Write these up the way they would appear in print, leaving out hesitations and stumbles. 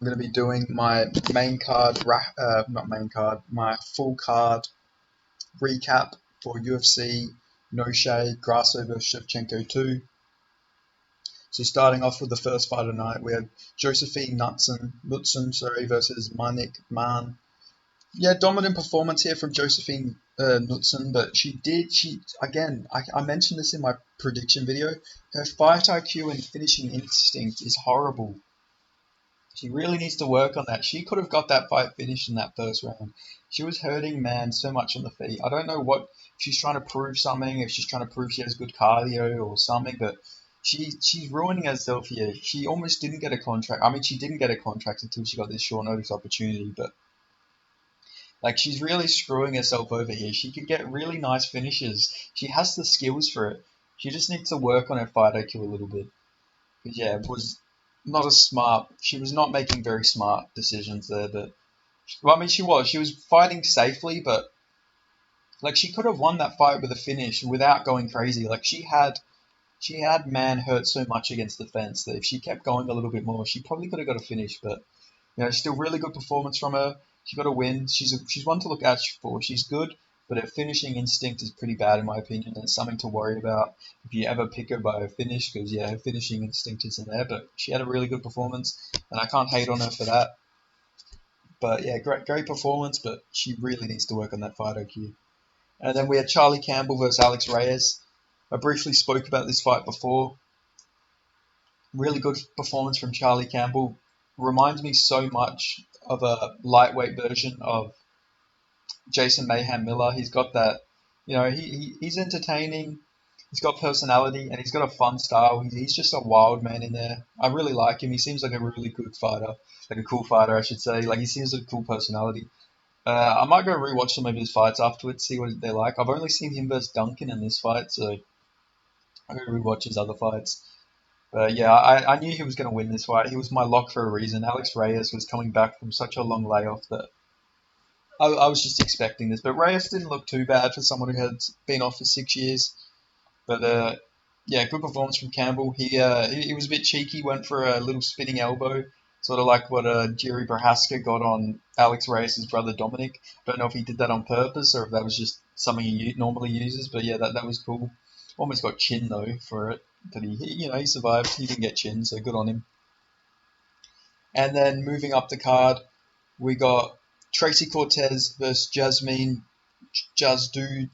I'm going to be doing my my full card recap for UFC Noche Grasso vs Shevchenko 2. So starting off with the first fight of the night, we have Josephine Knudsen versus Manik Mann. Yeah, dominant performance here from Josephine Knudsen, but I mentioned this in my prediction video. Her fight IQ and finishing instinct is horrible. She really needs to work on that. She could have got that fight finished in that first round. She was hurting Man so much on the feet. I don't know what if she's trying to prove something, if she's trying to prove she has good cardio or something, but she's ruining herself here. She almost didn't get a contract. I mean, she didn't get a contract until she got this short notice opportunity, but like she's really screwing herself over here. She could get really nice finishes. She has the skills for it. She just needs to work on her fight IQ a little bit. But yeah, it was not as smart. She was not making very smart decisions there. But well, I mean, she was. She was fighting safely, but like she could have won that fight with a finish without going crazy. Like she had Man hurt so much against the fence that if she kept going a little bit more, she probably could have got a finish. But still really good performance from her. She got a win. She's one to look out for. She's good, but her finishing instinct is pretty bad in my opinion. And it's something to worry about if you ever pick her by her finish, because yeah, her finishing instinct isn't there. But she had a really good performance, and I can't hate on her for that. But yeah, great performance, but she really needs to work on that fight IQ. And then we had Charlie Campbell versus Alex Reyes. I briefly spoke about this fight before. Really good performance from Charlie Campbell. Reminds me so much of a lightweight version of Jason Mayhem Miller. He's got that, he's entertaining. He's got personality and he's got a fun style. He's just a wild man in there. I really like him. He seems like a really good fighter, like a cool fighter, I should say. Like he seems like a cool personality. I might go rewatch some of his fights afterwards, see what they're like. I've only seen him versus Duncan in this fight, so I'll go rewatch his other fights. But yeah, I knew he was going to win this fight. He was my lock for a reason. Alex Reyes was coming back from such a long layoff that I was just expecting this. But Reyes didn't look too bad for someone who had been off for 6 years. But yeah, good performance from Campbell. He was a bit cheeky, went for a little spinning elbow, sort of like what Jerry Prohaska got on Alex Reyes' brother Dominic. Don't know if he did that on purpose or if that was just something he normally uses. But yeah, that was cool. Almost got chin though for it, but he survived. He didn't get chin, so good on him. And then moving up the card, we got Tracy Cortez versus Jasmine Jazdu.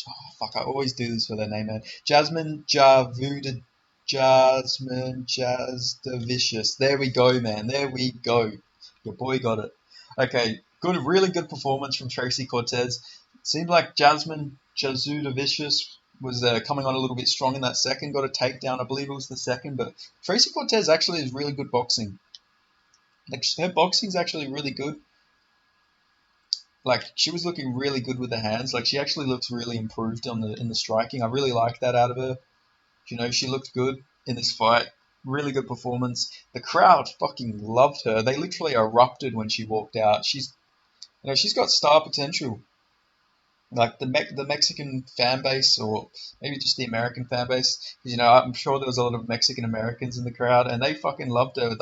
Oh, fuck, I always do this for their name, man. Jasmine Jazdavicius. There we go, man. There we go. Your boy got it. Okay, really good performance from Tracy Cortez. Seemed like Jasmine Jazudavicius was coming on a little bit strong in that second. Got a takedown, I believe it was the second. But Tracy Cortez actually is really good boxing. Like her boxing's actually really good. Like she was looking really good with the hands. Like she actually looks really improved in the striking. I really like that out of her. She looked good in this fight. Really good performance. The crowd fucking loved her. They literally erupted when she walked out. She's got star potential. Like the Mexican fan base, or maybe just the American fan base, because I'm sure there was a lot of Mexican Americans in the crowd, and they fucking loved her.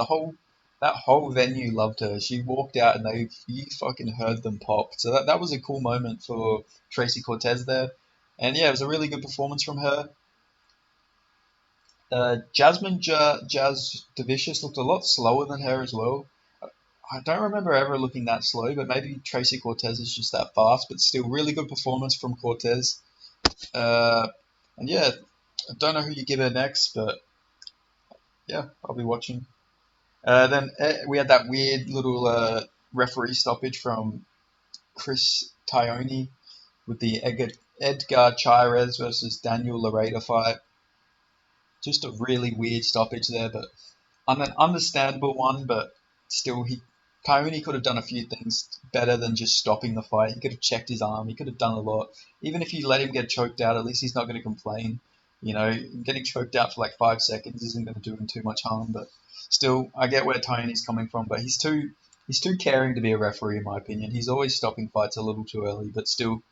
That whole venue loved her. She walked out, and you fucking heard them pop. So that was a cool moment for Tracy Cortez there, and yeah, it was a really good performance from her. Jasmine Jazz Devicious looked a lot slower than her as well. I don't remember ever looking that slow, but maybe Tracy Cortez is just that fast. But still, really good performance from Cortez. Uh, and yeah, I don't know who you give her next, but yeah, I'll be watching. Then we had that weird little referee stoppage from Chris Tione with the Edgar Chairez versus Daniel Laredo fight. Just a really weird stoppage there, but an understandable one. But still, Tione could have done a few things better than just stopping the fight. He could have checked his arm. He could have done a lot. Even if you let him get choked out, at least he's not going to complain. Getting choked out for like 5 seconds isn't going to do him too much harm. But still, I get where Tony's coming from. But he's too caring to be a referee, in my opinion. He's always stopping fights a little too early. But still,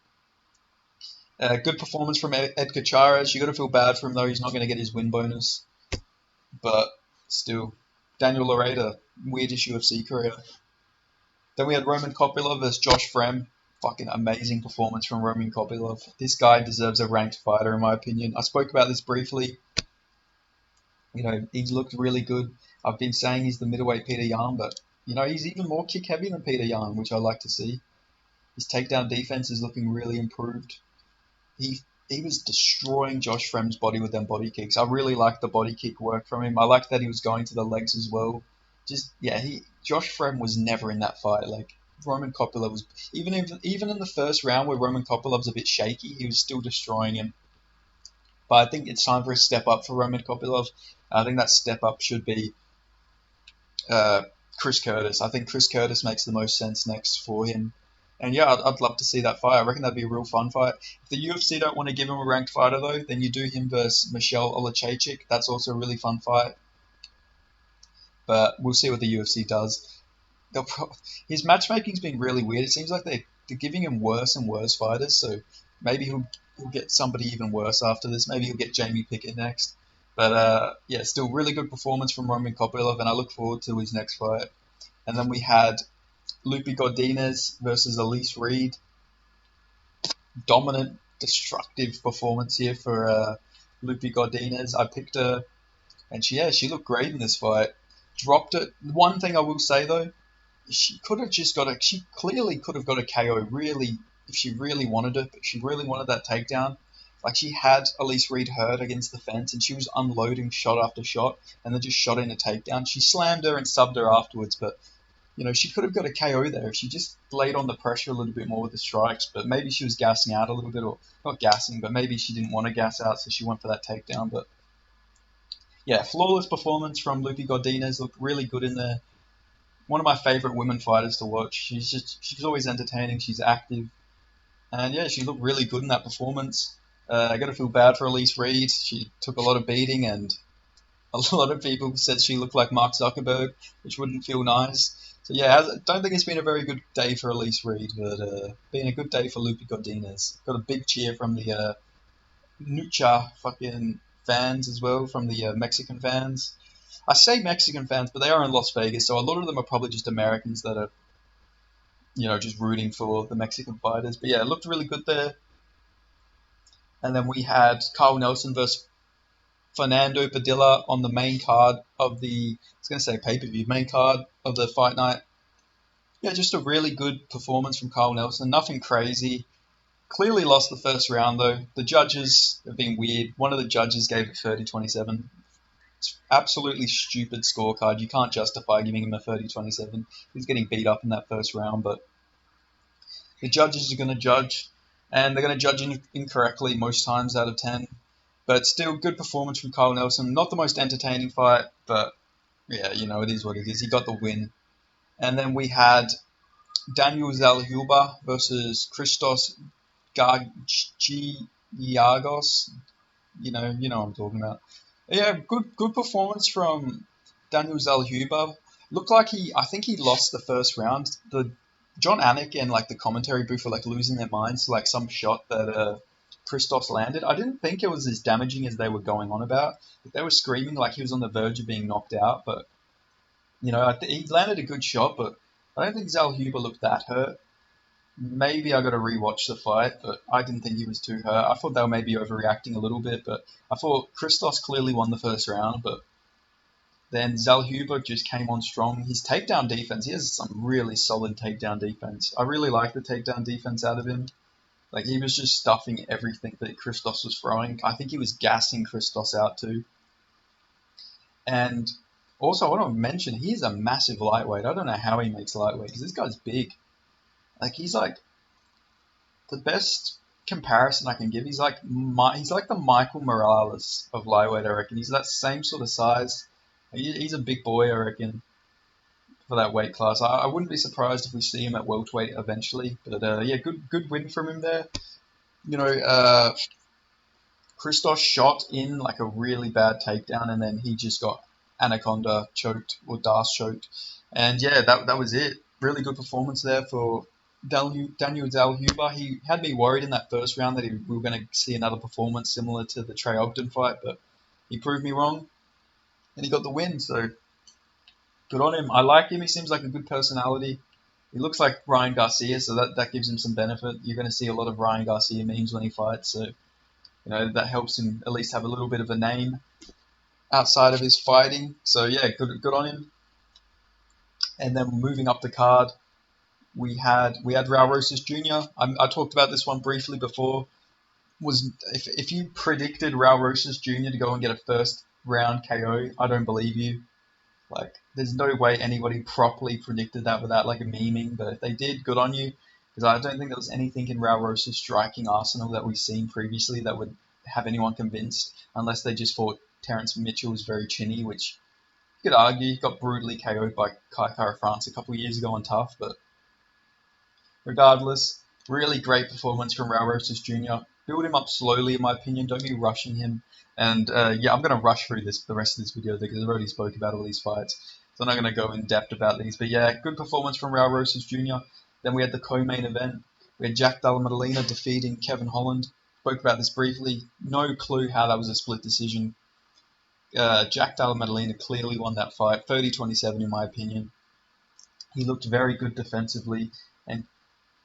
good performance from Edgar Chairez. You got to feel bad for him though. He's not going to get his win bonus. But still, Daniel Laredo, weirdest UFC career. Then we had Roman Kopylov versus Josh Frem. Fucking amazing performance from Roman Kopylov. This guy deserves a ranked fighter, in my opinion. I spoke about this briefly. He's looked really good. I've been saying he's the middleweight Peter Yan, but he's even more kick heavy than Peter Yan, which I like to see. His takedown defense is looking really improved. He he was destroying Josh Frem's body with them body kicks. I really liked the body kick work from him. I liked that he was going to the legs as well. Josh Frem was never in that fight. Like Roman Kopylov was even in the first round where Roman Kopylov's a bit shaky, he was still destroying him. But I think it's time for a step up for Roman Kopylov. I think that step up should be uh, Chris Curtis. I think Chris Curtis makes the most sense next for him. And yeah, I'd love to see that fight. I reckon that'd be a real fun fight. If the UFC don't want to give him a ranked fighter though, then you do him versus Michelle Olachechik. That's also a really fun fight. But we'll see what the UFC does. His matchmaking's been really weird. It seems like they're giving him worse and worse fighters. So maybe he'll get somebody even worse after this. Maybe he'll get Jamie Pickett next. But yeah, still really good performance from Roman Kopylov, and I look forward to his next fight. And then we had Lupe Godinez versus Elise Reed. Dominant, destructive performance here for Lupe Godinez. I picked her, and she looked great in this fight. Dropped it. One thing I will say though, she clearly could have got a KO really if she really wanted it. But she really wanted that takedown. Like she had Elise Reed hurt against the fence, and she was unloading shot after shot, and then just shot in a takedown. She slammed her and subbed her afterwards, but she could have got a KO there if she just laid on the pressure a little bit more with the strikes. But maybe she was gassing out a little bit, or not gassing, but maybe she didn't want to gas out, so she went for that takedown. But yeah, flawless performance from Lupe Godinez. Looked really good in there. One of my favorite women fighters to watch. She's always entertaining. She's active, and yeah, she looked really good in that performance. I got to feel bad for Elise Reed. She took a lot of beating, and a lot of people said she looked like Mark Zuckerberg, which wouldn't feel nice. So yeah, I don't think it's been a very good day for Elise Reed, but been a good day for Lupe Godinez. Got a big cheer from the Nucha fucking fans as well, from the Mexican fans. I say Mexican fans, but they are in Las Vegas, so a lot of them are probably just Americans that are, just rooting for the Mexican fighters. But yeah, it looked really good there. And then we had Carl Nelson versus Fernando Padilla on the main card of the, I was going to say pay-per-view, main card of the fight night. Yeah, just a really good performance from Carl Nelson. Nothing crazy. Clearly lost the first round, though. The judges have been weird. One of the judges gave it 30-27. It's absolutely stupid scorecard. You can't justify giving him a 30-27. He's getting beat up in that first round, but the judges are going to judge, and they're going to judge incorrectly most times out of 10. But still, good performance from Carl Nelson. Not the most entertaining fight, but yeah, it is what it is. He got the win. And then we had Daniel Zalhuba versus Christos Gargiagos. You know what I'm talking about. Yeah, good performance from Daniel Zalhuba. Looked like I think he lost the first round. The John Anik and like the commentary booth were like losing their minds to like some shot that Christos landed. I didn't think it was as damaging as they were going on about. They were screaming like he was on the verge of being knocked out, but he landed a good shot, but I don't think Zalhuba looked that hurt. Maybe I got to rewatch the fight, but I didn't think he was too hurt. I thought they were maybe overreacting a little bit, but I thought Christos clearly won the first round, but then Zalhuba just came on strong. His takedown defense, he has some really solid takedown defense. I really like the takedown defense out of him. Like, he was just stuffing everything that Christos was throwing. I think he was gassing Christos out too. And also, I want to mention, he's a massive lightweight. I don't know how he makes lightweight, because this guy's big. Like, he's like, the best comparison I can give, he's like the Michael Morales of lightweight, I reckon. He's that same sort of size. He's a big boy, I reckon, for that weight class. I wouldn't be surprised if we see him at welterweight eventually. But yeah, good win from him there. Christos shot in like a really bad takedown, and then he just got anaconda choked or Das choked. And yeah, that was it. Really good performance there for Daniel Zalhuba. He had me worried in that first round that we were going to see another performance similar to the Trey Ogden fight, but he proved me wrong, and he got the win. So good on him. I like him. He seems like a good personality. He looks like Ryan Garcia, so that gives him some benefit. You're going to see a lot of Ryan Garcia memes when he fights, so that helps him at least have a little bit of a name outside of his fighting. So yeah, good on him. And then moving up the card, we had Raul Rosas Jr. I talked about this one briefly before. Was if you predicted Raul Rosas Jr. to go and get a first round KO, I don't believe you. Like, there's no way anybody properly predicted that without like a memeing. But if they did, good on you, because I don't think there was anything in Raul Rosas' striking arsenal that we've seen previously that would have anyone convinced, unless they just thought Terrence Mitchell was very chinny, which you could argue he got brutally KO'd by Kai Kara France a couple of years ago on Tough, but regardless, really great performance from Raul Rosas Jr. Build him up slowly, in my opinion. Don't be rushing him. And yeah, I'm going to rush through the rest of this video because I already spoke about all these fights. So I'm not going to go in depth about these. But yeah, good performance from Raul Rosas Jr. Then we had the co-main event. We had Jack Della Maddalena defeating Kevin Holland. Spoke about this briefly. No clue how that was a split decision. Jack Della Maddalena clearly won that fight, 30-27 in my opinion. He looked very good defensively, and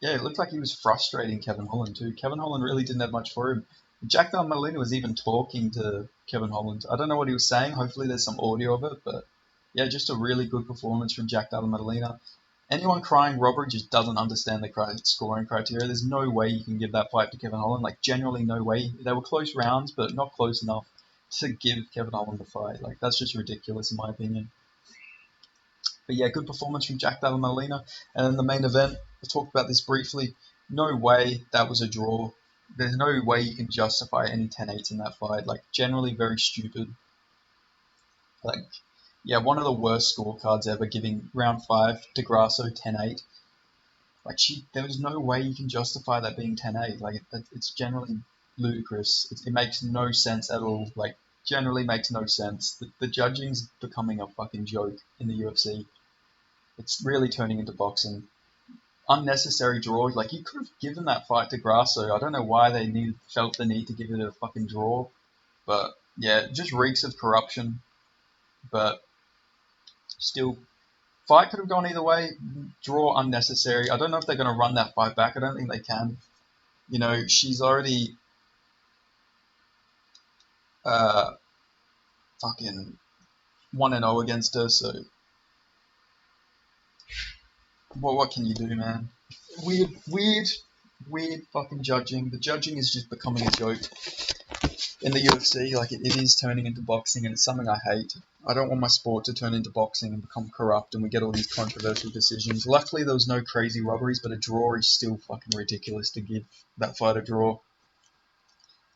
yeah, it looked like he was frustrating Kevin Holland too. Kevin Holland really didn't have much for him. Jack Della Maddalena was even talking to Kevin Holland. I don't know what he was saying. Hopefully there's some audio of it, but yeah, just a really good performance from Jack Della Maddalena. Anyone crying robbery just doesn't understand the scoring criteria. There's no way you can give that fight to Kevin Holland. Like, generally no way. They were close rounds, but not close enough to give Kevin Holland the fight. Like, that's just ridiculous in my opinion. But yeah, good performance from Jack Della Maddalena. And then the main event, I talked about this briefly. No way that was a draw. There's no way you can justify any 10-8s in that fight. Like, generally very stupid. Like, yeah, one of the worst scorecards ever, giving round 5 to Grasso 10-8. Like, there was no way you can justify that being 10-8. Like, it's generally ludicrous. It makes no sense at all. Like, generally makes no sense. The judging's becoming a fucking joke in the UFC. It's really turning into boxing. Unnecessary draw. Like, you could have given that fight to Grasso. I don't know why they felt the need to give it a fucking draw. But, yeah, it just reeks of corruption. But, still, fight could have gone either way. Draw unnecessary. I don't know if they're going to run that fight back. I don't think they can. She's already fucking 1-0 against her, so what can you do, man? Weird fucking judging. The judging is just becoming a joke in the UFC. Like, it is turning into boxing, and it's something I hate. I don't want my sport to turn into boxing and become corrupt, and we get all these controversial decisions. Luckily, there was no crazy robberies, but a draw is still fucking ridiculous to give that fight a draw.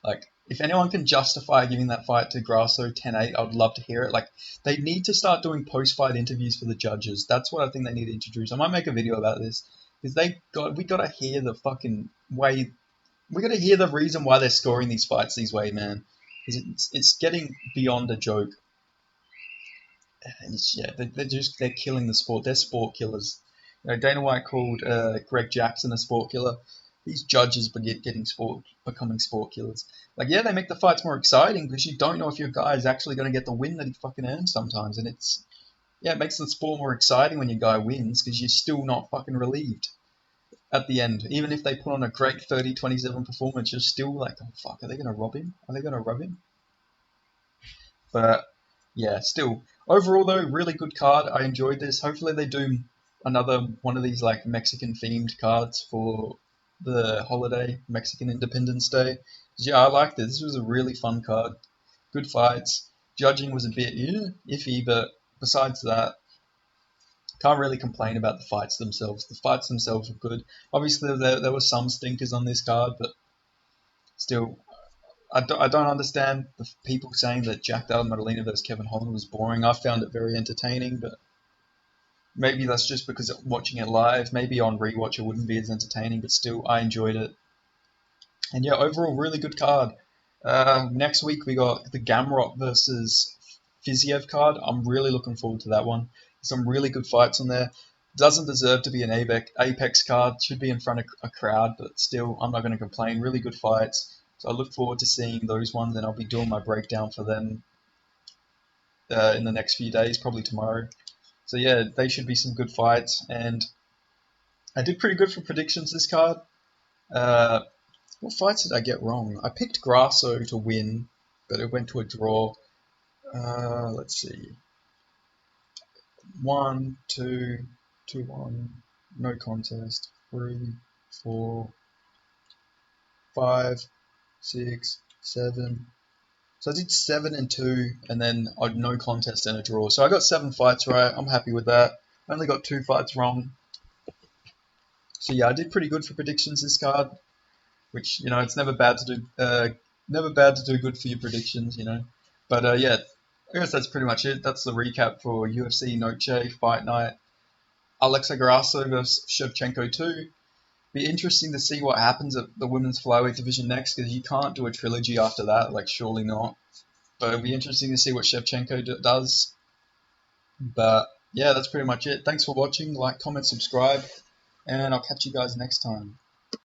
Like, if anyone can justify giving that fight to Grasso 10-8, I would love to hear it. Like, they need to start doing post-fight interviews for the judges. That's what I think they need to introduce. I might make a video about this. Because we gotta hear the fucking way... We gotta hear the reason why they're scoring these fights these way, man. Because it's getting beyond a joke. And they're killing the sport. They're sport killers. Dana White called Greg Jackson a sport killer. These judges becoming sport killers. Like, yeah, they make the fights more exciting because you don't know if your guy is actually going to get the win that he fucking earns sometimes. And it makes the sport more exciting when your guy wins because you're still not fucking relieved at the end. Even if they put on a great 30-27 performance, you're still like, oh fuck, are they going to rob him? Are they going to rub him? But yeah, still. Overall though, really good card. I enjoyed this. Hopefully they do another one of these like Mexican themed cards for the holiday, Mexican Independence Day. Yeah, I liked it. This was a really fun card. Good fights. Judging was a bit iffy, but besides that, can't really complain about the fights themselves. The fights themselves were good. Obviously, there were some stinkers on this card, but still, I don't understand the people saying that Jack Della Maddalena versus Kevin Holland was boring. I found it very entertaining, but maybe that's just because watching it live. Maybe on rewatch it wouldn't be as entertaining, but still, I enjoyed it. And yeah, overall, really good card. Next week, we got the Gamrot versus Fiziev card. I'm really looking forward to that one. Some really good fights on there. Doesn't deserve to be an Apex card. Should be in front of a crowd, but still, I'm not going to complain. Really good fights. So I look forward to seeing those ones, and I'll be doing my breakdown for them in the next few days, probably tomorrow. So yeah, they should be some good fights. And I did pretty good for predictions this card. Uh, what fights did I get wrong? I picked Grasso to win, but it went to a draw. Let's see. 1, 2, 2-1, no contest. 3, 4, 5, 6, 7. So I did 7 and 2, and then I had no contest and a draw. So I got 7 fights right. I'm happy with that. I only got 2 fights wrong. So yeah, I did pretty good for predictions this card, which it's never bad to do good for your predictions. But yeah, I guess that's pretty much it. That's the recap for UFC Noche Fight Night. Alexa Grasso versus Shevchenko 2. Be interesting to see what happens at the women's flyweight division next, because you can't do a trilogy after that, like surely not. But it'll be interesting to see what Shevchenko does. But yeah, that's pretty much it. Thanks for watching. Like, comment, subscribe, and I'll catch you guys next time.